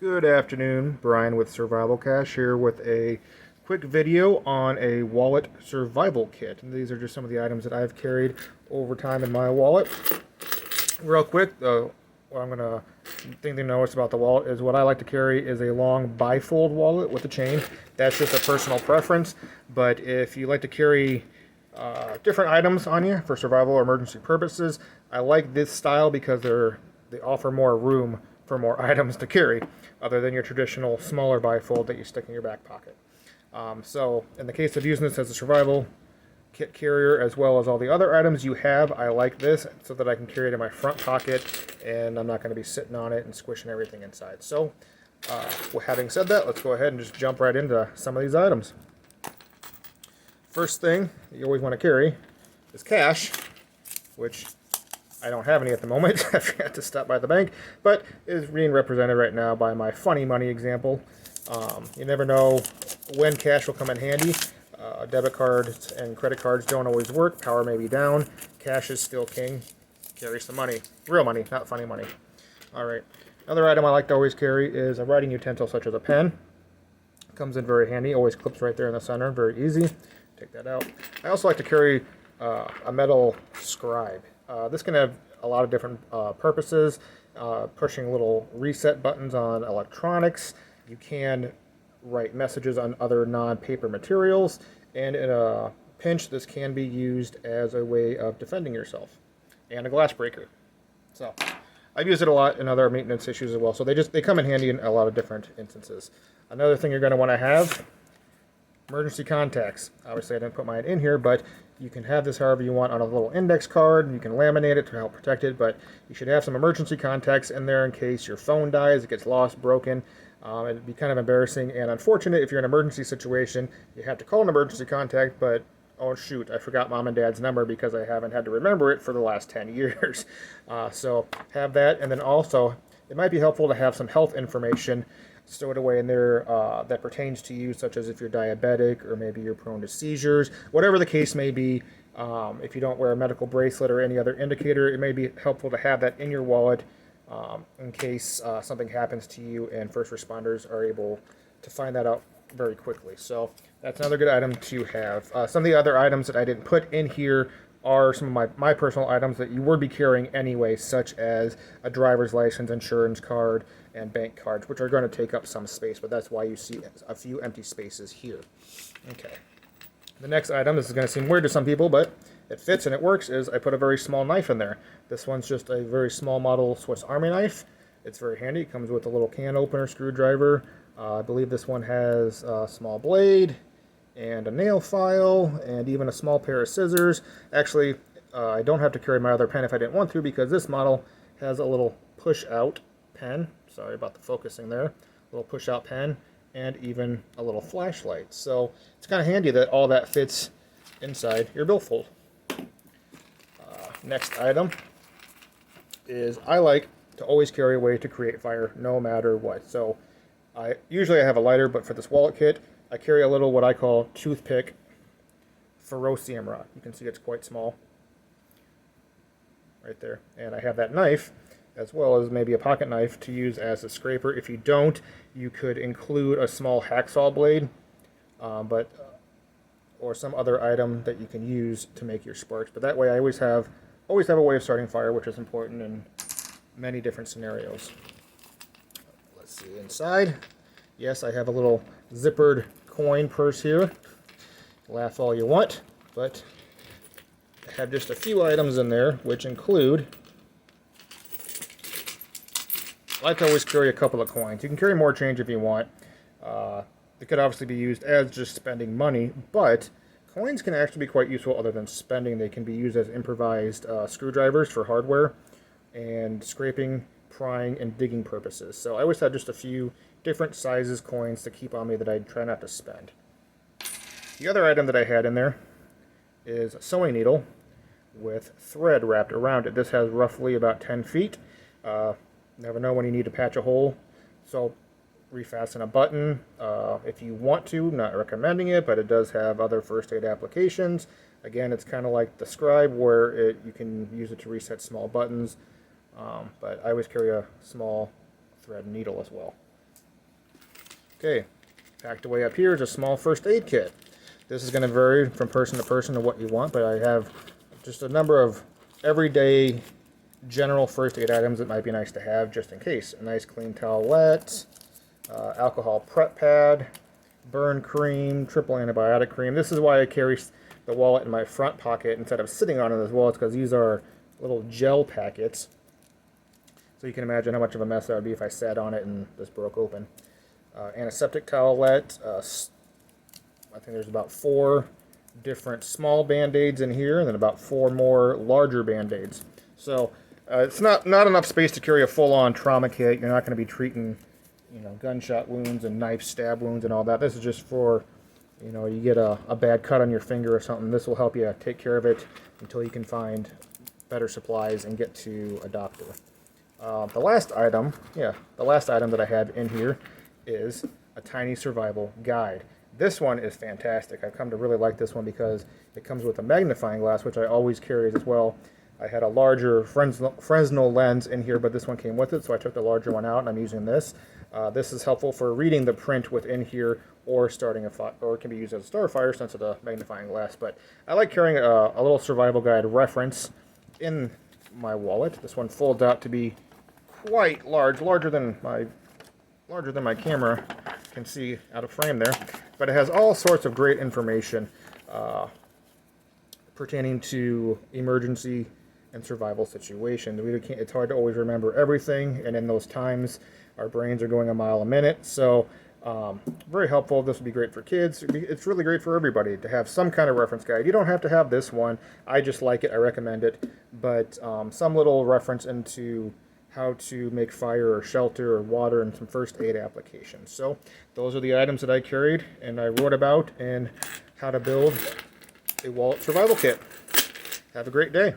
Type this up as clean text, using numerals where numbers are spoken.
Good afternoon, Brian with Survival Cash here with a quick video on a wallet survival kit. And these are just some of the items that I've carried over time in my wallet. Real quick, what I'm gonna thing to notice about the wallet is what I like to carry is a long bifold wallet with a chain. That's just a personal preference, but if you like to carry different items on you for survival or emergency purposes, I like this style because they offer more room for more items to carry, other than your traditional smaller bifold that you stick in your back pocket. So in the case of using this as a survival kit carrier, as well as all the other items you have, I like this so that I can carry it in my front pocket and I'm not going to be sitting on it and squishing everything inside. So well, having said that, let's go ahead and just jump right into some of these items. First thing that you always want to carry is cash, which I don't have any at the moment. I forgot to stop by the bank, but is being represented right now by my funny money example. You never know when cash will come in handy. Debit cards and credit cards don't always work. Power may be down. Cash is still king. Carry some money. Real money, not funny money. Alright. Another item I like to always carry is a writing utensil such as a pen. Comes in very handy. Always clips right there in the center. Very easy. Take that out. I also like to carry a metal scribe. This can have a lot of different purposes. Pushing little reset buttons on electronics. You can write messages on other non-paper materials. And in a pinch, this can be used as a way of defending yourself. And a glass breaker. So I've used it a lot in other maintenance issues as well. So they come in handy in a lot of different instances. Another thing you're going to want to have, emergency contacts. Obviously I didn't put mine in here, but you can have this however you want on a little index card. You can laminate it to help protect it, but you should have some emergency contacts in there in case your phone dies, it gets lost, broken. It'd be kind of embarrassing and unfortunate if you're in an emergency situation. You have to call an emergency contact, but oh shoot, I forgot mom and dad's number because I haven't had to remember it for the last 10 years. So have that, and then also it might be helpful to have some health information stowed away in there that pertains to you, such as if you're diabetic or maybe you're prone to seizures, whatever the case may be. If you don't wear a medical bracelet or any other indicator, it may be helpful to have that in your wallet in case something happens to you and first responders are able to find that out very quickly. So that's another good item to have. Some of the other items that I didn't put in here are some of my personal items that you would be carrying anyway, such as a driver's license, insurance card, and bank cards, which are going to take up some space, but that's why you see a few empty spaces here. Okay. The next item, this is going to seem weird to some people, but it fits and it works, is I put a very small knife in there. This one's just a very small model Swiss Army knife. It's very handy. It comes with a little can opener, screwdriver. I believe this one has a small blade and a nail file and even a small pair of scissors. Actually, I don't have to carry my other pen if I didn't want to, because this model has a little push-out pen. Sorry about the focusing there. A little push-out pen and even a little flashlight. So it's kind of handy that all that fits inside your billfold. Next item is I like to always carry a way to create fire no matter what. So usually I have a lighter, but for this wallet kit, I carry a little what I call toothpick ferrocium rod. You can see it's quite small right there. And I have that knife as well as maybe a pocket knife to use as a scraper. If you don't, you could include a small hacksaw blade, or some other item that you can use to make your sparks. But that way I always have a way of starting fire, which is important in many different scenarios. Let's see inside. Yes, I have a little zippered coin purse here. Laugh all you want, but I have just a few items in there, which include, I like to always carry a couple of coins. You can carry more change if you want. It could obviously be used as just spending money, but coins can actually be quite useful other than spending. They can be used as improvised screwdrivers for hardware and scraping, prying, and digging purposes. So I always have just a few different sizes coins to keep on me that I try not to spend. The other item that I had in there is a sewing needle with thread wrapped around it. This has roughly about 10 feet. Never know when you need to patch a hole. So refasten a button if you want to. Not recommending it, but it does have other first aid applications. Again, it's kind of like the scribe where you can use it to reset small buttons, but I always carry a small thread needle as well. Okay, packed away up here is a small first aid kit. This is going to vary from person to person to what you want, but I have just a number of everyday general first aid items that might be nice to have just in case. A nice clean towelette, alcohol prep pad, burn cream, triple antibiotic cream. This is why I carry the wallet in my front pocket instead of sitting on it as well. It's because these are little gel packets. So you can imagine how much of a mess that would be if I sat on it and this broke open. Antiseptic towelette. I think there's about 4 different small band-aids in here, and then about 4 more larger band-aids. So it's not enough space to carry a full-on trauma kit. You're not going to be treating, gunshot wounds and knife stab wounds and all that. This is just for, you get a bad cut on your finger or something. This will help you take care of it until you can find better supplies and get to a doctor. The last item that I have in here is a tiny survival guide. This one is fantastic. I've come to really like this one because it comes with a magnifying glass, which I always carry as well. I had a larger Fresnel lens in here, but this one came with it, so I took the larger one out, and I'm using this. This is helpful for reading the print within here or starting a fire, or it can be used as a starter fire since of the magnifying glass. But I like carrying a little survival guide reference in my wallet. This one folds out to be quite larger than my camera can see out of frame there, but it has all sorts of great information pertaining to emergency and survival situations. It's hard to always remember everything, and in those times our brains are going a mile a minute, so very helpful. This would be great for kids. It's really great for everybody to have some kind of reference guide. You don't have to have this one. I just like it. I recommend it, but some little reference into how to make fire or shelter or water and some first aid applications. So those are the items that I carried and I wrote about and how to build a wallet survival kit. Have a great day.